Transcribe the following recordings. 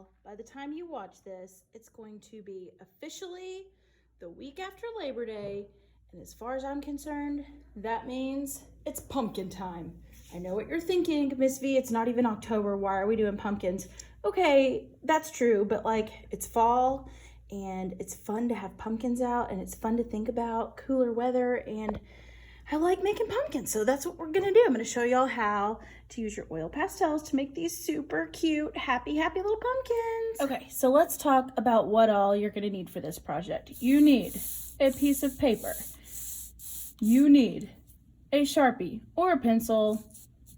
y'all. By the time you watch this, it's going to be officially the week after Labor Day. And as far as I'm concerned, that means it's pumpkin time. I know what you're thinking, Miss V, it's not even October. Why are we doing pumpkins? Okay, that's true, but like it's fall and it's fun to have pumpkins out and it's fun to think about cooler weather, and I like making pumpkins, so that's what we're gonna do. I'm gonna show y'all how to use your oil pastels to make these super cute, happy little pumpkins. Okay, so let's talk about what all you're gonna need for this project. You need a piece of paper. You need a Sharpie or a pencil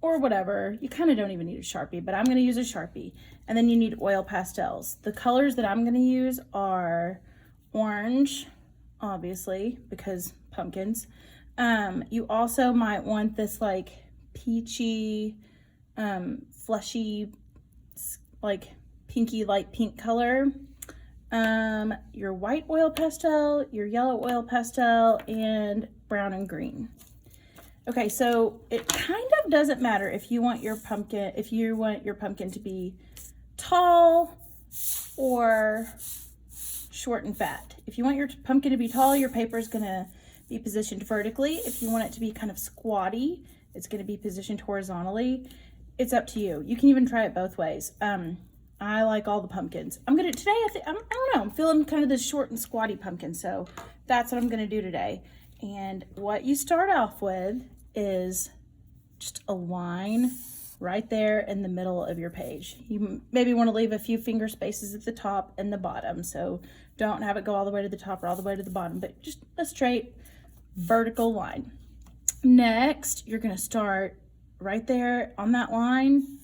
or whatever. You kind of don't even need a Sharpie, but I'm gonna use a Sharpie. And then you need oil pastels. The colors that I'm gonna use are orange, obviously, because pumpkins. You also might want this like peachy, fleshy, like pinky light pink color. Your white oil pastel, your yellow oil pastel, and brown and green. Okay, so it kind of doesn't matter if you want your pumpkin to be tall or short and fat. If you want your pumpkin to be tall, your paper is gonna be positioned vertically. If you want it to be kind of squatty, it's going to be positioned horizontally. It's up to you. You can even try it both ways. I like all the pumpkins. I don't know, I'm feeling kind of this short and squatty pumpkin, so that's what I'm going to do today. And what you start off with is just a line right there in the middle of your page. You maybe want to leave a few finger spaces at the top and the bottom, so don't have it go all the way to the top or all the way to the bottom, but just a straight vertical line. Next, you're going to start right there on that line,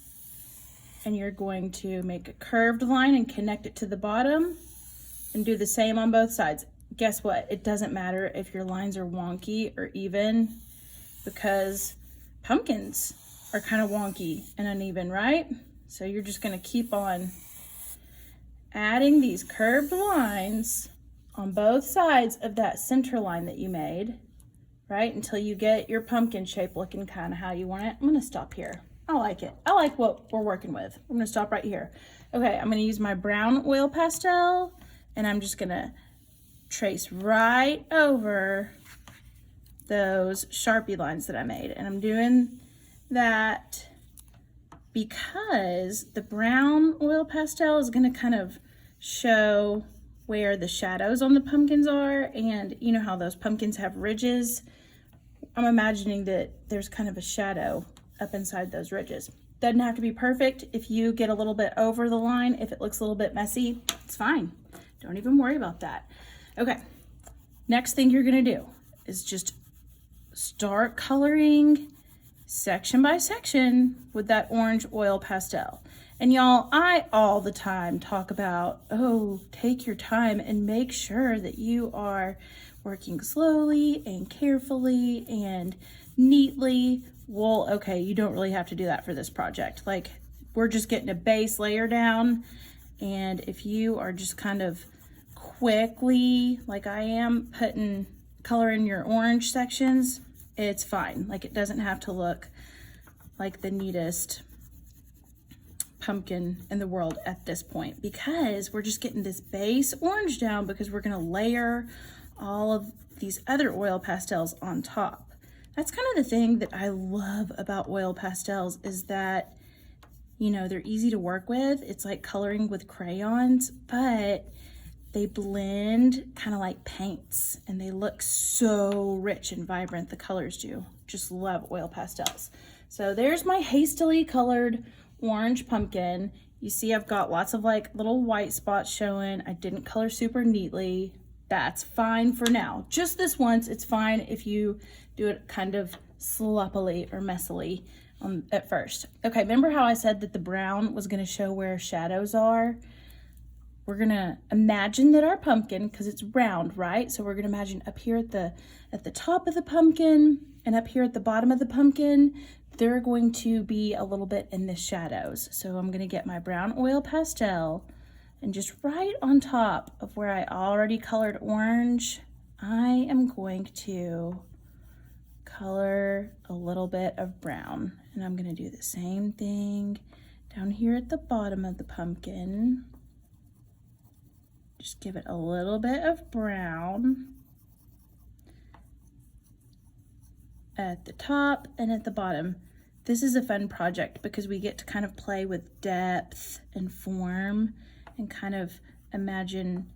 and you're going to make a curved line and connect it to the bottom and do the same on both sides. Guess what? It doesn't matter if your lines are wonky or even, because pumpkins are kind of wonky and uneven, right? So you're just going to keep on adding these curved lines on both sides of that center line that you made, right? Until you get your pumpkin shape looking kind of how you want it. I'm gonna stop here. I like it. I like what we're working with. I'm gonna stop right here. Okay, I'm gonna use my brown oil pastel, and I'm just gonna trace right over those Sharpie lines that I made. And I'm doing that because the brown oil pastel is gonna kind of show where the shadows on the pumpkins are, and you know how those pumpkins have ridges? I'm imagining that there's kind of a shadow up inside those ridges. Doesn't have to be perfect. If you get a little bit over the line, if it looks a little bit messy, it's fine. Don't even worry about that. Okay, next thing you're gonna do is just start coloring section by section with that orange oil pastel. And y'all, I all the time talk about, oh, take your time and make sure that you are working slowly and carefully and neatly. Well, okay, you don't really have to do that for this project. Like, we're just getting a base layer down. And if you are just kind of quickly, like I am, putting color in your orange sections, it's fine. Like, it doesn't have to look like the neatest pumpkin in the world at this point, because we're just getting this base orange down, because we're going to layer all of these other oil pastels on top. That's kind of the thing that I love about oil pastels, is that, you know, they're easy to work with. It's like coloring with crayons, but they blend kind of like paints, and they look so rich and vibrant. The colors do. Just love oil pastels. So there's my hastily colored orange pumpkin. You see I've got lots of like little white spots showing. I didn't color super neatly. That's fine for now. Just this once. It's fine if you do it kind of sloppily or messily at first. Okay, remember how I said that the brown was going to show where shadows are? We're going to imagine that our pumpkin, because it's round, right? So we're going to imagine up here at the top of the pumpkin and up here at the bottom of the pumpkin, they're going to be a little bit in the shadows. So I'm going to get my brown oil pastel, and just right on top of where I already colored orange, I am going to color a little bit of brown. And I'm going to do the same thing down here at the bottom of the pumpkin. Just give it a little bit of brown at the top and at the bottom. This is a fun project because we get to kind of play with depth and form and kind of imagine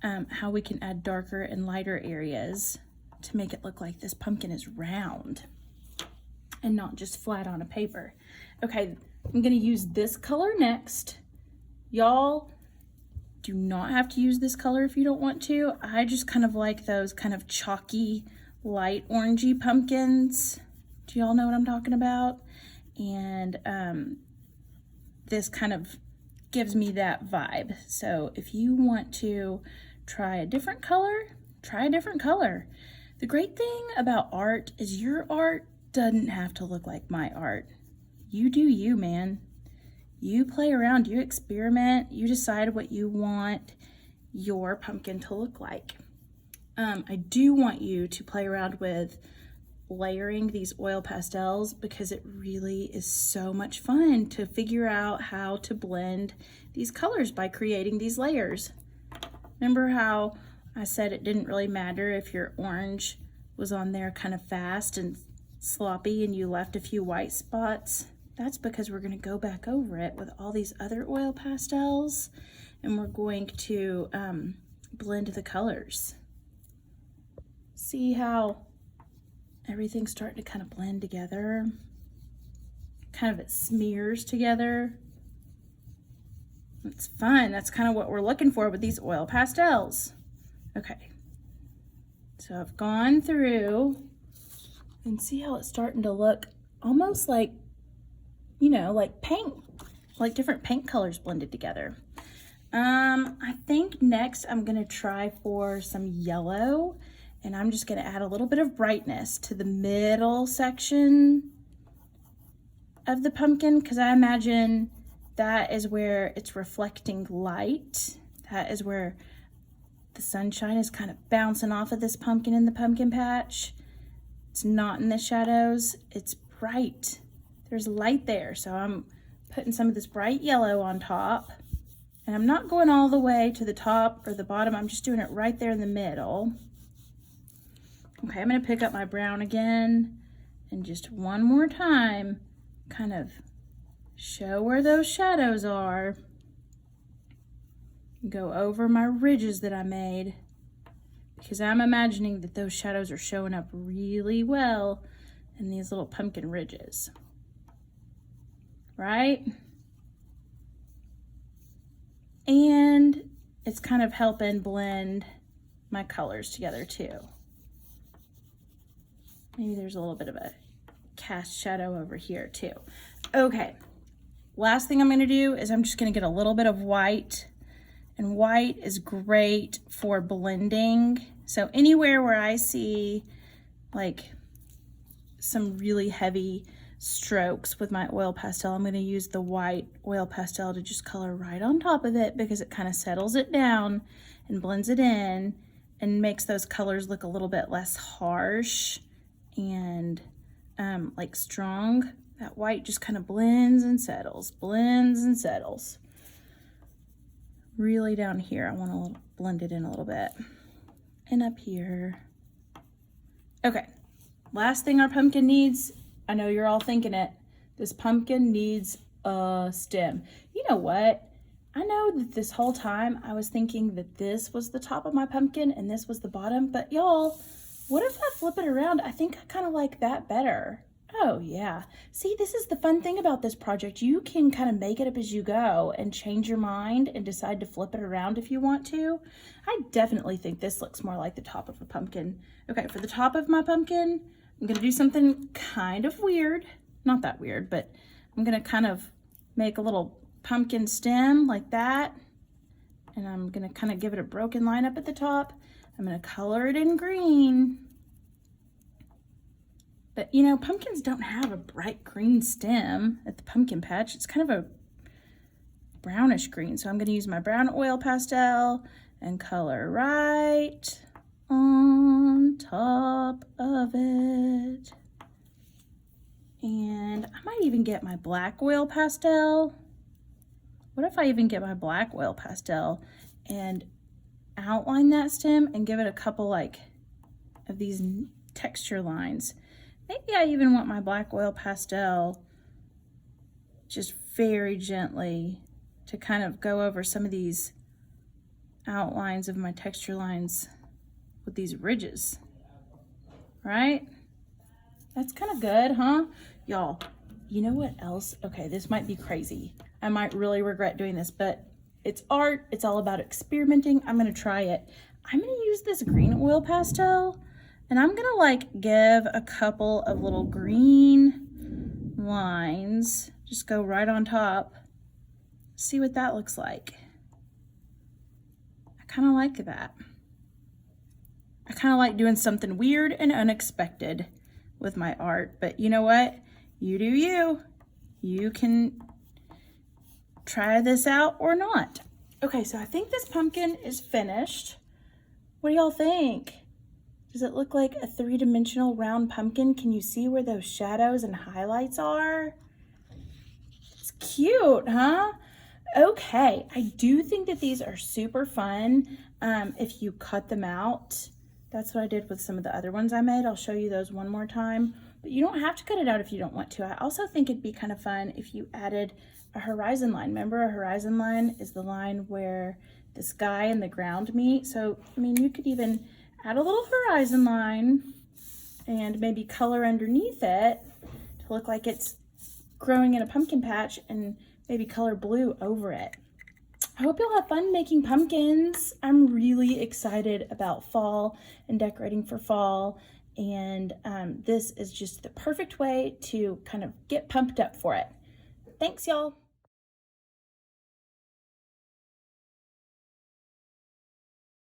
how we can add darker and lighter areas to make it look like this pumpkin is round and not just flat on a paper. Okay, I'm gonna use this color next. Y'all do not have to use this color if you don't want to. I just kind of like those kind of chalky, light orangey pumpkins. Do y'all know what I'm talking about? And this kind of gives me that vibe. So if you want to try a different color, try a different color. The great thing about art is your art doesn't have to look like my art. You do you, man. You play around, you experiment, you decide what you want your pumpkin to look like. I do want you to play around with layering these oil pastels because it really is so much fun to figure out how to blend these colors by creating these layers. Remember how I said it didn't really matter if your orange was on there kind of fast and sloppy and you left a few white spots? That's because we're going to go back over it with all these other oil pastels and we're going to blend the colors. See how everything's starting to kind of blend together? Kind of it smears together. It's fun. That's kind of what we're looking for with these oil pastels. Okay, so I've gone through and see how it's starting to look almost like, you know, like paint, like different paint colors blended together. I think next I'm gonna try for some yellow and I'm just gonna add a little bit of brightness to the middle section of the pumpkin because I imagine that is where it's reflecting light. That is where the sunshine is kind of bouncing off of this pumpkin in the pumpkin patch. It's not in the shadows, it's bright. There's light there, so I'm putting some of this bright yellow on top. And I'm not going all the way to the top or the bottom, I'm just doing it right there in the middle. Okay, I'm gonna pick up my brown again and just one more time, kind of show where those shadows are. Go over my ridges that I made because I'm imagining that those shadows are showing up really well in these little pumpkin ridges, right? And it's kind of helping blend my colors together too. Maybe there's a little bit of a cast shadow over here too. Okay, last thing I'm gonna do is I'm just gonna get a little bit of white. And white is great for blending. So anywhere where I see like some really heavy strokes with my oil pastel, I'm gonna use the white oil pastel to just color right on top of it because it kind of settles it down and blends it in and makes those colors look a little bit less harsh and like strong. That white just kind of blends and settles, blends and settles. Really down here, I want to blend it in a little bit. And up here. Okay, last thing our pumpkin needs, I know you're all thinking it, this pumpkin needs a stem. You know what? I know that this whole time I was thinking that this was the top of my pumpkin and this was the bottom, but y'all, what if I flip it around? I think I kind of like that better. Oh yeah, see, this is the fun thing about this project. You can kind of make it up as you go and change your mind and decide to flip it around if you want to. I definitely think this looks more like the top of a pumpkin. Okay, for the top of my pumpkin, I'm gonna do something kind of weird. Not that weird, but I'm gonna kind of make a little pumpkin stem like that. And I'm gonna kind of give it a broken line up at the top. I'm gonna color it in green. But you know, pumpkins don't have a bright green stem at the pumpkin patch. It's kind of a brownish green. So I'm going to use my brown oil pastel and color right on top of it. And I might even get my black oil pastel. What if I even get my black oil pastel and outline that stem and give it a couple like of these texture lines? Maybe I even want my black oil pastel just very gently to kind of go over some of these outlines of my texture lines with these ridges, right? That's kind of good, huh? Y'all, you know what else? Okay, this might be crazy. I might really regret doing this, but it's art. It's all about experimenting. I'm gonna try it. I'm gonna use this green oil pastel, and I'm gonna like give a couple of little green lines, just go right on top. See what that looks like. I kind of like that. I kind of like doing something weird and unexpected with my art, but you know what? You do you. You can try this out or not. Okay, so I think this pumpkin is finished. What do y'all think? Does it look like a three-dimensional round pumpkin? Can you see where those shadows and highlights are? It's cute, huh? Okay, I do think that these are super fun if you cut them out. That's what I did with some of the other ones I made. I'll show you those one more time, but you don't have to cut it out if you don't want to. I also think it'd be kind of fun if you added a horizon line. Remember, a horizon line is the line where the sky and the ground meet. So, I mean, you could even add a little horizon line and maybe color underneath it to look like it's growing in a pumpkin patch and maybe color blue over it. I hope you'll have fun making pumpkins. I'm really excited about fall and decorating for fall. And this is just the perfect way to kind of get pumped up for it. Thanks, y'all.